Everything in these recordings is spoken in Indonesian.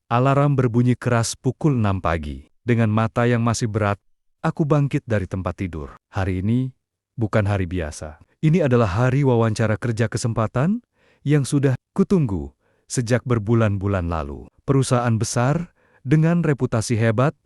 Alarm berbunyi keras pukul 6 pagi. Dengan mata yang masih berat, aku bangkit dari tempat tidur. Hari ini bukan hari biasa. Ini adalah hari wawancara kerja kesempatan yang sudah kutunggu sejak berbulan-bulan lalu. Perusahaan besar dengan reputasi hebat,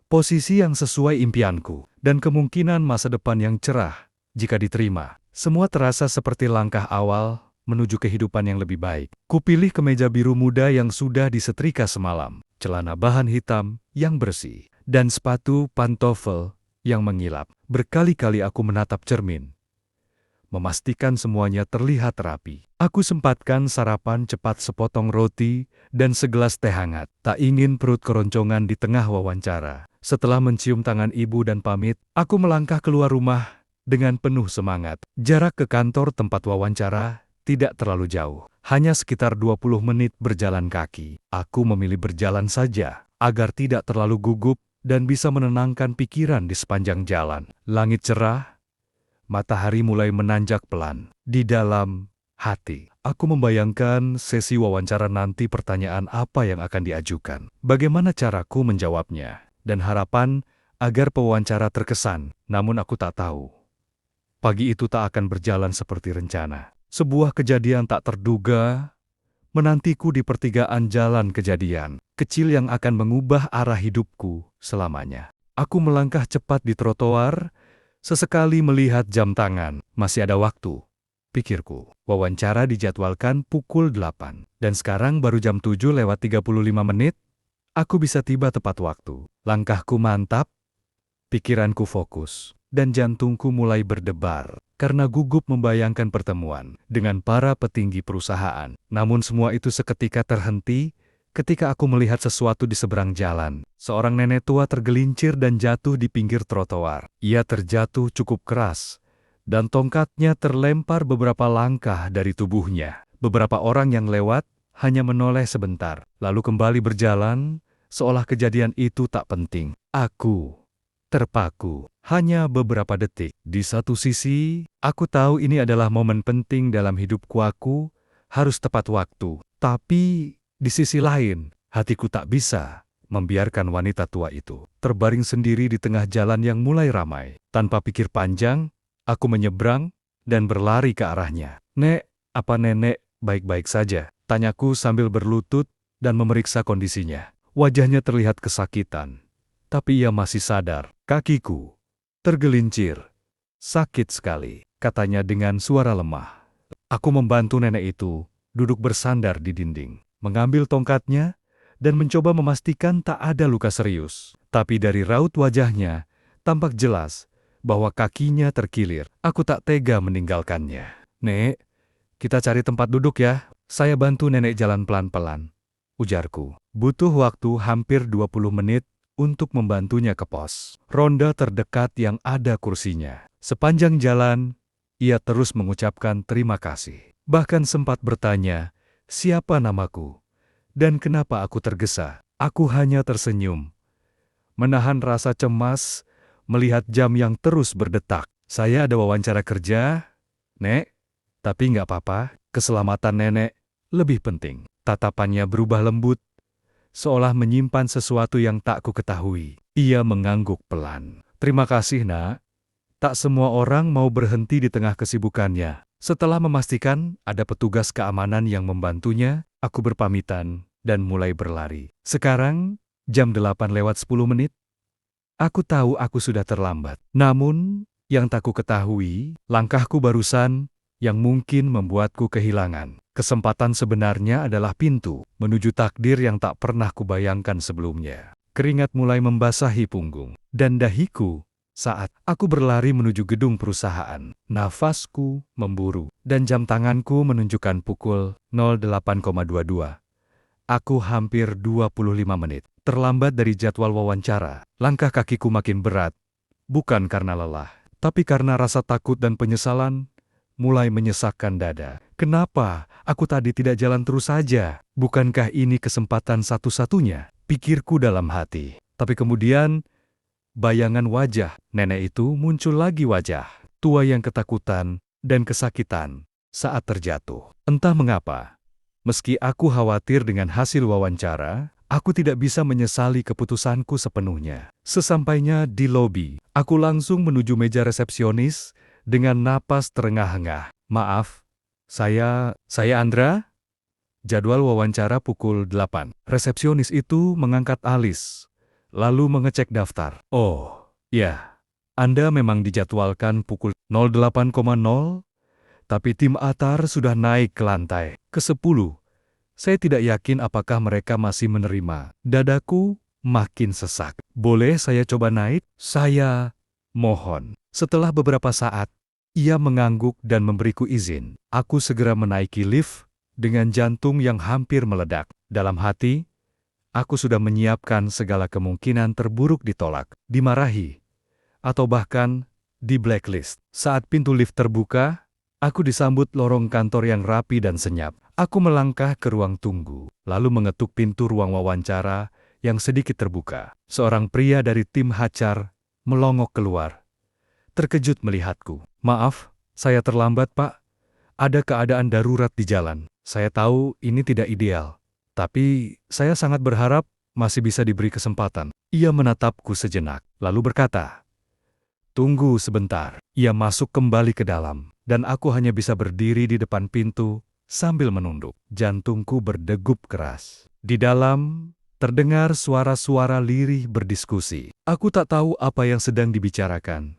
posisi yang sesuai impianku, dan kemungkinan masa depan yang cerah jika diterima. Semua terasa seperti langkah awal menuju kehidupan yang lebih baik. Kupilih kemeja biru muda yang sudah disetrika semalam, celana bahan hitam yang bersih, dan sepatu pantofel yang mengilap. Berkali-kali aku menatap cermin, memastikan semuanya terlihat rapi. Aku sempatkan sarapan cepat, sepotong roti dan segelas teh hangat. Tak ingin perut keroncongan di tengah wawancara. Setelah mencium tangan ibu dan pamit, aku melangkah keluar rumah dengan penuh semangat. Jarak ke kantor tempat wawancara tidak terlalu jauh, hanya sekitar 20 menit berjalan kaki. Aku memilih berjalan saja, agar tidak terlalu gugup dan bisa menenangkan pikiran di sepanjang jalan. Langit cerah, matahari mulai menanjak pelan. Di dalam hati, aku membayangkan sesi wawancara nanti, pertanyaan apa yang akan diajukan, bagaimana caraku menjawabnya, dan harapan agar pewawancara terkesan. Namun aku tak tahu, pagi itu tak akan berjalan seperti rencana. Sebuah kejadian tak terduga menantiku di pertigaan jalan kejadian kecil yang akan mengubah arah hidupku selamanya. Aku melangkah cepat di trotoar, sesekali melihat jam tangan. Masih ada waktu, pikirku. Wawancara dijadwalkan pukul 8, dan sekarang baru jam 7 lewat 35 menit. Aku bisa tiba tepat waktu. Langkahku mantap, pikiranku fokus, dan jantungku mulai berdebar karena gugup membayangkan pertemuan dengan para petinggi perusahaan. Namun semua itu seketika terhenti ketika aku melihat sesuatu di seberang jalan. Seorang nenek tua tergelincir dan jatuh di pinggir trotoar. Ia terjatuh cukup keras, dan tongkatnya terlempar beberapa langkah dari tubuhnya. Beberapa orang yang lewat hanya menoleh sebentar, lalu kembali berjalan, seolah kejadian itu tak penting. Aku terpaku hanya beberapa detik. Di satu sisi, aku tahu ini adalah momen penting dalam hidupku. Aku harus tepat waktu. Tapi di sisi lain, hatiku tak bisa membiarkan wanita tua itu terbaring sendiri di tengah jalan yang mulai ramai. Tanpa pikir panjang, aku menyeberang dan berlari ke arahnya. "Nek, apa nenek baik-baik saja?" tanyaku sambil berlutut dan memeriksa kondisinya. Wajahnya terlihat kesakitan, tapi ia masih sadar. "Kakiku tergelincir. Sakit sekali," katanya dengan suara lemah. Aku membantu nenek itu duduk bersandar di dinding, mengambil tongkatnya, dan mencoba memastikan tak ada luka serius. Tapi dari raut wajahnya, tampak jelas bahwa kakinya terkilir. Aku tak tega meninggalkannya. "Nek, kita cari tempat duduk ya. Saya bantu nenek jalan pelan-pelan," ujarku. Butuh waktu hampir 20 menit untuk membantunya ke pos ronda terdekat yang ada kursinya. Sepanjang jalan, ia terus mengucapkan terima kasih. Bahkan sempat bertanya, siapa namaku, dan kenapa aku tergesa. Aku hanya tersenyum, menahan rasa cemas, melihat jam yang terus berdetak. "Saya ada wawancara kerja, Nek, tapi nggak apa-apa, keselamatan nenek lebih penting." Tatapannya berubah lembut, seolah menyimpan sesuatu yang tak ku ketahui. Ia mengangguk pelan. "Terima kasih, Nak. Tak semua orang mau berhenti di tengah kesibukannya." Setelah memastikan ada petugas keamanan yang membantunya, aku berpamitan dan mulai berlari. Sekarang, jam 8 lewat 10 menit. Aku tahu aku sudah terlambat. Namun, yang tak ku ketahui, langkahku barusan yang mungkin membuatku kehilangan. Kesempatan sebenarnya adalah pintu menuju takdir yang tak pernah kubayangkan sebelumnya. Keringat mulai membasahi punggung dan dahiku saat aku berlari menuju gedung perusahaan. Nafasku memburu dan jam tanganku menunjukkan pukul 08,22. Aku hampir 25 menit terlambat dari jadwal wawancara. Langkah kakiku makin berat, bukan karena lelah, tapi karena rasa takut dan penyesalan mulai menyesakkan dada. Kenapa aku tadi tidak jalan terus saja? Bukankah ini kesempatan satu-satunya? Pikirku dalam hati. Tapi kemudian, bayangan wajah nenek itu muncul lagi, wajah tua yang ketakutan dan kesakitan saat terjatuh. Entah mengapa, meski aku khawatir dengan hasil wawancara, Aku tidak bisa menyesali keputusanku sepenuhnya. Sesampainya di lobi, aku langsung menuju meja resepsionis dengan napas terengah-engah. Maaf, saya Andra. Jadwal wawancara pukul 8. Resepsionis itu mengangkat alis, lalu mengecek daftar. Oh, ya, Anda memang dijadwalkan pukul 08.00, tapi tim Atar sudah naik ke lantai ke-10. Saya tidak yakin apakah mereka masih menerima. Dadaku makin sesak. Boleh saya coba naik? Saya mohon. Setelah beberapa saat, ia mengangguk dan memberiku izin. Aku segera menaiki lift dengan jantung yang hampir meledak. Dalam hati, aku sudah menyiapkan segala kemungkinan terburuk ditolak, dimarahi, atau bahkan di blacklist. Saat pintu lift terbuka, aku disambut lorong kantor yang rapi dan senyap. Aku melangkah ke ruang tunggu, lalu mengetuk pintu ruang wawancara yang sedikit terbuka. Seorang pria dari tim HR melongok keluar, terkejut melihatku. Maaf, saya terlambat, Pak. Ada keadaan darurat di jalan. Saya tahu ini tidak ideal, tapi saya sangat berharap masih bisa diberi kesempatan. Ia menatapku sejenak, lalu berkata, "Tunggu sebentar." Ia masuk kembali ke dalam, dan aku hanya bisa berdiri di depan pintu sambil menunduk. Jantungku berdegup keras. Di dalam, terdengar suara-suara lirih berdiskusi. Aku tak tahu apa yang sedang dibicarakan.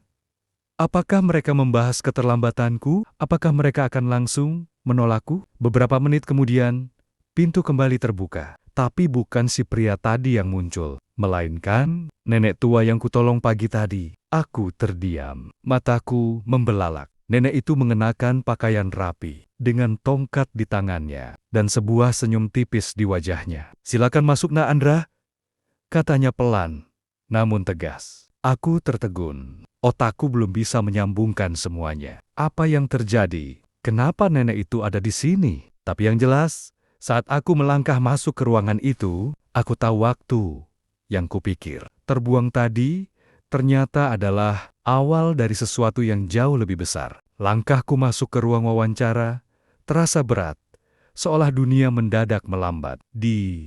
Apakah mereka membahas keterlambatanku? Apakah mereka akan langsung menolakku? Beberapa menit kemudian, pintu kembali terbuka. Tapi bukan si pria tadi yang muncul, melainkan nenek tua yang kutolong pagi tadi. Aku terdiam. Mataku membelalak. Nenek itu mengenakan pakaian rapi, dengan tongkat di tangannya, dan sebuah senyum tipis di wajahnya. "Silakan masuk, Nak Andra," katanya pelan, namun tegas. Aku tertegun. Otakku belum bisa menyambungkan semuanya. Apa yang terjadi? Kenapa nenek itu ada di sini? Tapi yang jelas, saat aku melangkah masuk ke ruangan itu, aku tahu waktu yang kupikir terbuang tadi ternyata adalah awal dari sesuatu yang jauh lebih besar. Langkahku masuk ke ruang wawancara terasa berat, seolah dunia mendadak melambat. Di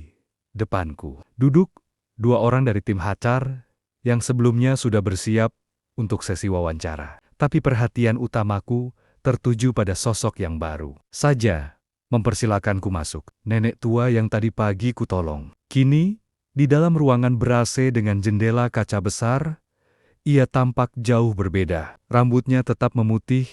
depanku duduk dua orang dari tim HR yang sebelumnya sudah bersiap untuk sesi wawancara. Tapi perhatian utamaku tertuju pada sosok yang baru saja mempersilakanku masuk. Nenek tua yang tadi pagi kutolong. Kini, di dalam ruangan ber-AC dengan jendela kaca besar, ia tampak jauh berbeda. Rambutnya tetap memutih,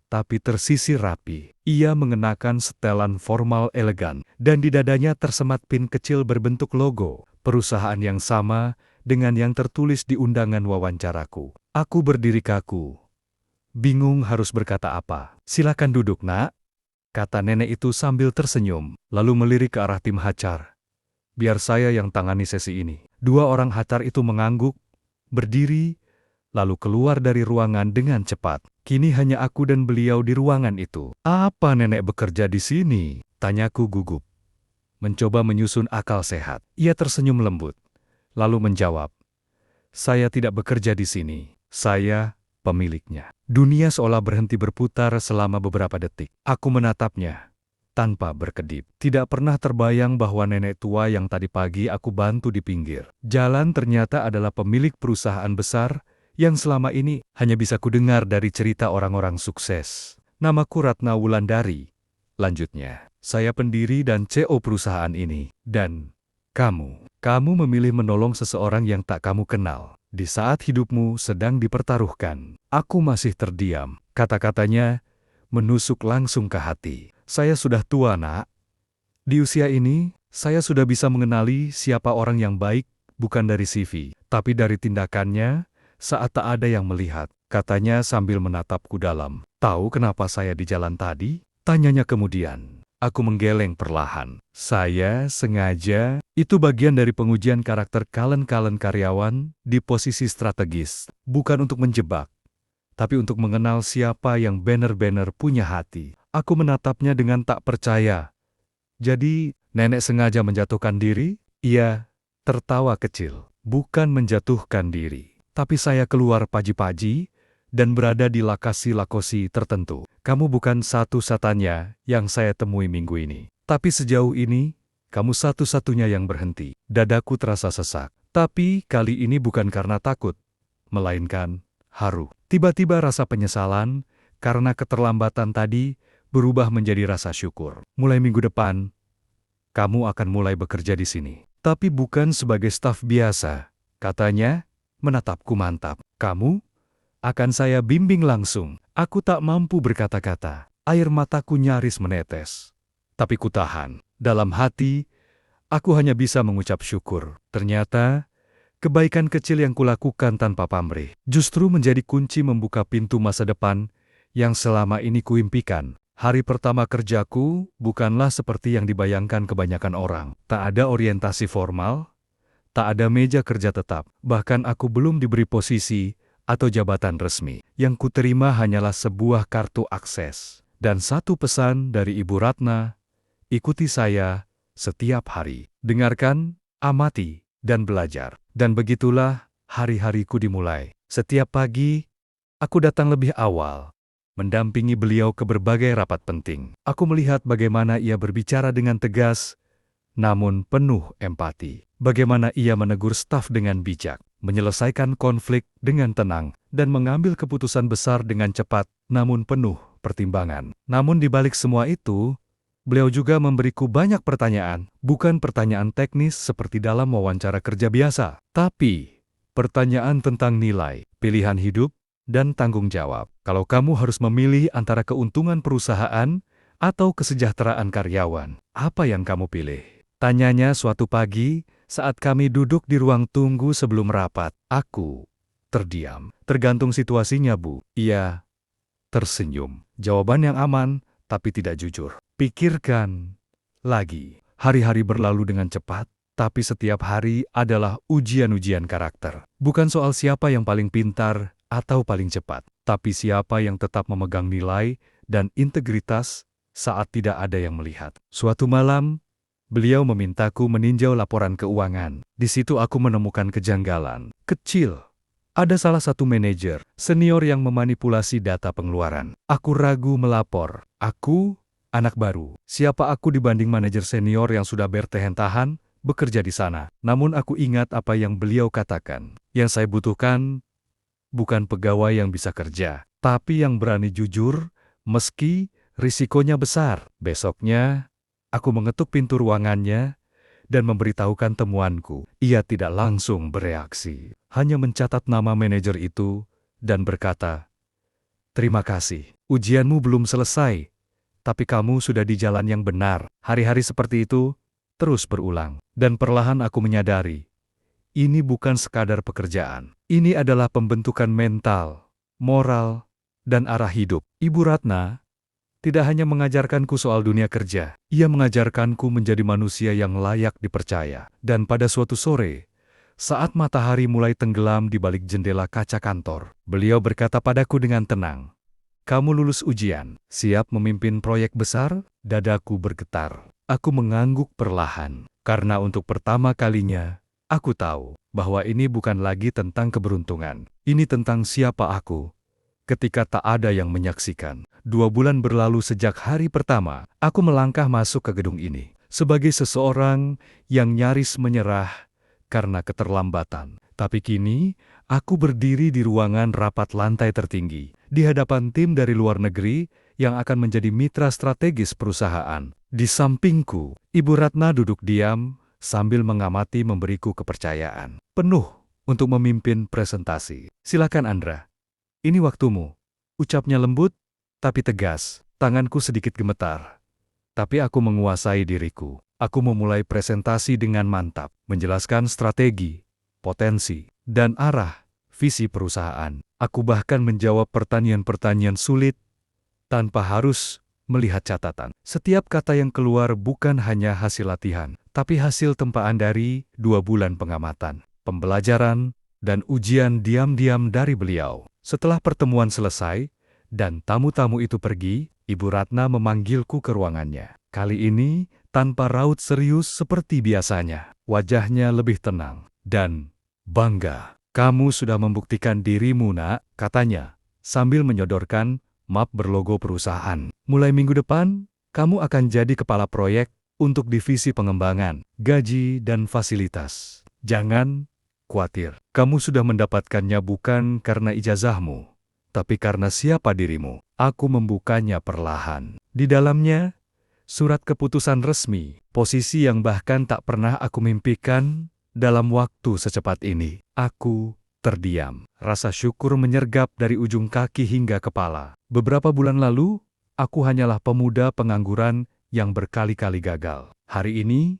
tapi tersisir rapi. Ia mengenakan setelan formal elegan, dan di dadanya tersemat pin kecil berbentuk logo perusahaan yang sama dengan yang tertulis di undangan wawancaraku. Aku berdiri kaku, bingung harus berkata apa. "Silakan duduk, Nak," kata nenek itu sambil tersenyum, lalu melirik ke arah tim HR. "Biar saya yang tangani sesi ini." Dua orang HR itu mengangguk, berdiri, lalu keluar dari ruangan dengan cepat. Kini hanya aku dan beliau di ruangan itu. "Apa nenek bekerja di sini?" tanyaku gugup, mencoba menyusun akal sehat. Ia tersenyum lembut, lalu menjawab, "Saya tidak bekerja di sini. Saya pemiliknya." Dunia seolah berhenti berputar selama beberapa detik. Aku menatapnya tanpa berkedip. Tidak pernah terbayang bahwa nenek tua yang tadi pagi aku bantu di pinggir jalan ternyata adalah pemilik perusahaan besar yang selama ini hanya bisa kudengar dari cerita orang-orang sukses. "Namaku Ratna Wulandari," lanjutnya. "Saya pendiri dan CEO perusahaan ini. Dan kamu memilih menolong seseorang yang tak kamu kenal di saat hidupmu sedang dipertaruhkan." Aku masih terdiam. Kata-katanya menusuk langsung ke hati. "Saya sudah tua, Nak. Di usia ini, saya sudah bisa mengenali siapa orang yang baik bukan dari CV, tapi dari tindakannya saat tak ada yang melihat," katanya sambil menatapku dalam. "Tahu kenapa saya di jalan tadi?" tanyanya kemudian. Aku menggeleng perlahan. Saya sengaja, itu bagian dari pengujian karakter kalen-kalen karyawan di posisi strategis. Bukan untuk menjebak, tapi untuk mengenal siapa yang benar-benar punya hati. Aku menatapnya dengan tak percaya. "Jadi, nenek sengaja menjatuhkan diri?" Ia tertawa kecil. "Bukan menjatuhkan diri, tapi saya keluar pagi-pagi dan berada di lokasi-lokasi tertentu. Kamu bukan satu-satunya yang saya temui minggu ini. Tapi sejauh ini, kamu satu-satunya yang berhenti." Dadaku terasa sesak. Tapi kali ini bukan karena takut, melainkan haru. Tiba-tiba rasa penyesalan karena keterlambatan tadi berubah menjadi rasa syukur. Mulai minggu depan, kamu akan mulai bekerja di sini. Tapi bukan sebagai staf biasa, katanya, menatapku mantap. Kamu akan saya bimbing langsung. Aku tak mampu berkata-kata. Air mataku nyaris menetes. Tapi kutahan. Dalam hati, aku hanya bisa mengucap syukur. Ternyata, kebaikan kecil yang kulakukan tanpa pamrih justru menjadi kunci membuka pintu masa depan yang selama ini kuimpikan. Hari pertama kerjaku bukanlah seperti yang dibayangkan kebanyakan orang. Tak ada orientasi formal, tak ada meja kerja tetap. Bahkan aku belum diberi posisi atau jabatan resmi. Yang kuterima hanyalah sebuah kartu akses. Dan satu pesan dari Ibu Ratna, ikuti saya setiap hari. Dengarkan, amati, dan belajar. Dan begitulah hari-hariku dimulai. Setiap pagi, aku datang lebih awal, mendampingi beliau ke berbagai rapat penting. Aku melihat bagaimana ia berbicara dengan tegas, namun penuh empati. Bagaimana ia menegur staf dengan bijak, menyelesaikan konflik dengan tenang, dan mengambil keputusan besar dengan cepat, namun penuh pertimbangan. Namun di balik semua itu, beliau juga memberiku banyak pertanyaan, bukan pertanyaan teknis seperti dalam wawancara kerja biasa, tapi pertanyaan tentang nilai, pilihan hidup, dan tanggung jawab. Kalau kamu harus memilih antara keuntungan perusahaan atau kesejahteraan karyawan, apa yang kamu pilih? Tanyanya suatu pagi saat kami duduk di ruang tunggu sebelum rapat. Aku terdiam. Tergantung situasinya, Bu. Ia tersenyum. Jawaban yang aman, tapi tidak jujur. Pikirkan lagi. Hari-hari berlalu dengan cepat, tapi setiap hari adalah ujian-ujian karakter. Bukan soal siapa yang paling pintar atau paling cepat, tapi siapa yang tetap memegang nilai dan integritas saat tidak ada yang melihat. Suatu malam, beliau memintaku meninjau laporan keuangan. Di situ aku menemukan kejanggalan kecil. Ada salah satu manajer senior yang memanipulasi data pengeluaran. Aku ragu melapor. Aku anak baru. Siapa aku dibanding manajer senior yang sudah bertahan-tahan bekerja di sana? Namun aku ingat apa yang beliau katakan. Yang saya butuhkan bukan pegawai yang bisa kerja, tapi yang berani jujur meski risikonya besar. Besoknya, aku mengetuk pintu ruangannya dan memberitahukan temuanku. Ia tidak langsung bereaksi, hanya mencatat nama manajer itu dan berkata, "Terima kasih, ujianmu belum selesai, tapi kamu sudah di jalan yang benar." Hari-hari seperti itu terus berulang, dan perlahan aku menyadari, ini bukan sekadar pekerjaan. Ini adalah pembentukan mental, moral, dan arah hidup. Ibu Ratna tidak hanya mengajarkanku soal dunia kerja, ia mengajarkanku menjadi manusia yang layak dipercaya. Dan pada suatu sore, saat matahari mulai tenggelam di balik jendela kaca kantor, beliau berkata padaku dengan tenang, "Kamu lulus ujian, siap memimpin proyek besar?" Dadaku bergetar. Aku mengangguk perlahan, karena untuk pertama kalinya, aku tahu bahwa ini bukan lagi tentang keberuntungan. Ini tentang siapa aku ketika tak ada yang menyaksikan. 2 bulan berlalu sejak hari pertama, aku melangkah masuk ke gedung ini. Sebagai seseorang yang nyaris menyerah karena keterlambatan. Tapi kini, aku berdiri di ruangan rapat lantai tertinggi, di hadapan tim dari luar negeri yang akan menjadi mitra strategis perusahaan. Di sampingku, Ibu Ratna duduk diam sambil mengamati memberiku kepercayaan penuh untuk memimpin presentasi. "Silakan Andra. Ini waktumu," ucapnya lembut, tapi tegas. Tanganku sedikit gemetar. Tapi aku menguasai diriku. Aku memulai presentasi dengan mantap, menjelaskan strategi, potensi, dan arah visi perusahaan. Aku bahkan menjawab pertanyaan-pertanyaan sulit tanpa harus melihat catatan. Setiap kata yang keluar bukan hanya hasil latihan, tapi hasil tempaan dari 2 bulan pengamatan, pembelajaran, dan ujian diam-diam dari beliau. Setelah pertemuan selesai, dan tamu-tamu itu pergi, Ibu Ratna memanggilku ke ruangannya. Kali ini, tanpa raut serius seperti biasanya. Wajahnya lebih tenang dan bangga. "Kamu sudah membuktikan dirimu, Nak," katanya, sambil menyodorkan map berlogo perusahaan. "Mulai minggu depan, kamu akan jadi kepala proyek untuk divisi pengembangan, gaji, dan fasilitas. Jangan khawatir, kamu sudah mendapatkannya bukan karena ijazahmu, tapi karena siapa dirimu. Aku membukanya perlahan. Di dalamnya, surat keputusan resmi, posisi yang bahkan tak pernah aku mimpikan dalam waktu secepat ini. Aku terdiam. Rasa syukur menyergap dari ujung kaki hingga kepala. Beberapa bulan lalu, aku hanyalah pemuda pengangguran yang berkali-kali gagal. Hari ini,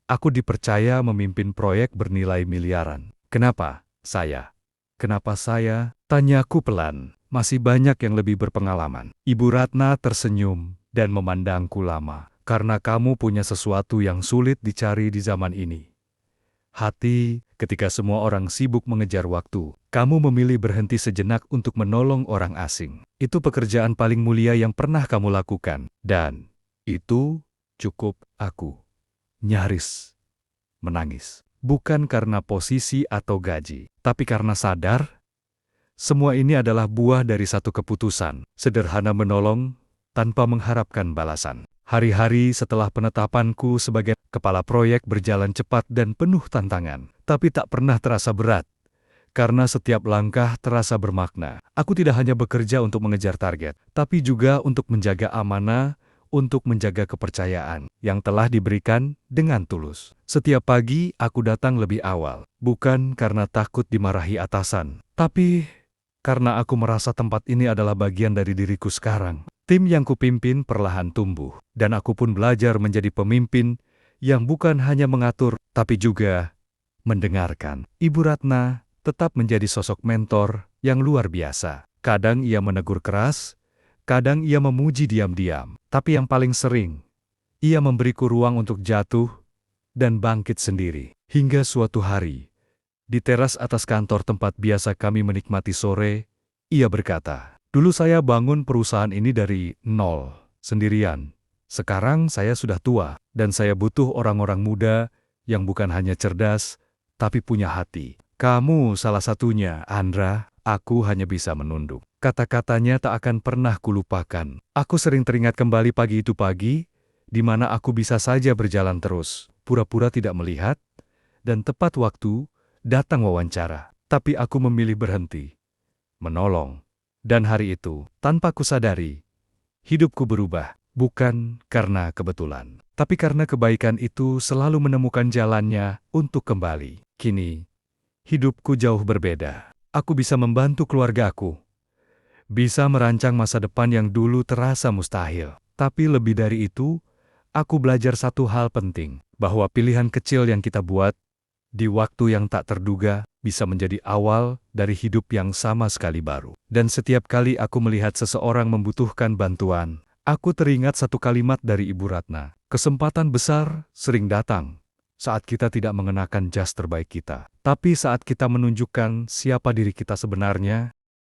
aku dipercaya memimpin proyek bernilai miliaran. Kenapa saya? Kenapa saya? Tanyaku pelan. Masih banyak yang lebih berpengalaman. Ibu Ratna tersenyum dan memandangku lama. Karena kamu punya sesuatu yang sulit dicari di zaman ini. Hati, ketika semua orang sibuk mengejar waktu, kamu memilih berhenti sejenak untuk menolong orang asing. Itu pekerjaan paling mulia yang pernah kamu lakukan. Dan itu cukup. Aku nyaris menangis. Bukan karena posisi atau gaji, tapi karena sadar, semua ini adalah buah dari satu keputusan, sederhana menolong tanpa mengharapkan balasan. Hari-hari setelah penetapanku sebagai kepala proyek berjalan cepat dan penuh tantangan, tapi tak pernah terasa berat, karena setiap langkah terasa bermakna. Aku tidak hanya bekerja untuk mengejar target, tapi juga untuk menjaga amanah, untuk menjaga kepercayaan yang telah diberikan dengan tulus. Setiap pagi aku datang lebih awal, bukan karena takut dimarahi atasan, tapi karena aku merasa tempat ini adalah bagian dari diriku sekarang. Tim yang kupimpin perlahan tumbuh, dan aku pun belajar menjadi pemimpin yang bukan hanya mengatur, tapi juga mendengarkan. Ibu Ratna tetap menjadi sosok mentor yang luar biasa. Kadang ia menegur keras, kadang ia memuji diam-diam, tapi yang paling sering, ia memberiku ruang untuk jatuh dan bangkit sendiri. Hingga suatu hari, di teras atas kantor tempat biasa kami menikmati sore, ia berkata, "Dulu saya bangun perusahaan ini dari nol, sendirian. Sekarang saya sudah tua, dan saya butuh orang-orang muda yang bukan hanya cerdas, tapi punya hati. Kamu salah satunya, Andra." Aku hanya bisa menunduk. Kata-katanya tak akan pernah kulupakan. Aku sering teringat kembali pagi itu pagi, di mana aku bisa saja berjalan terus, pura-pura tidak melihat, dan tepat waktu, datang wawancara. Tapi aku memilih berhenti, menolong. Dan hari itu, tanpa kusadari, hidupku berubah. Bukan karena kebetulan, tapi karena kebaikan itu selalu menemukan jalannya untuk kembali. Kini, hidupku jauh berbeda. Aku bisa membantu keluargaku, bisa merancang masa depan yang dulu terasa mustahil. Tapi lebih dari itu, aku belajar satu hal penting, bahwa pilihan kecil yang kita buat di waktu yang tak terduga bisa menjadi awal dari hidup yang sama sekali baru. Dan setiap kali aku melihat seseorang membutuhkan bantuan, aku teringat satu kalimat dari Ibu Ratna. Kesempatan besar sering datang saat kita tidak mengenakan jas terbaik kita. Tapi saat kita menunjukkan siapa diri kita sebenarnya,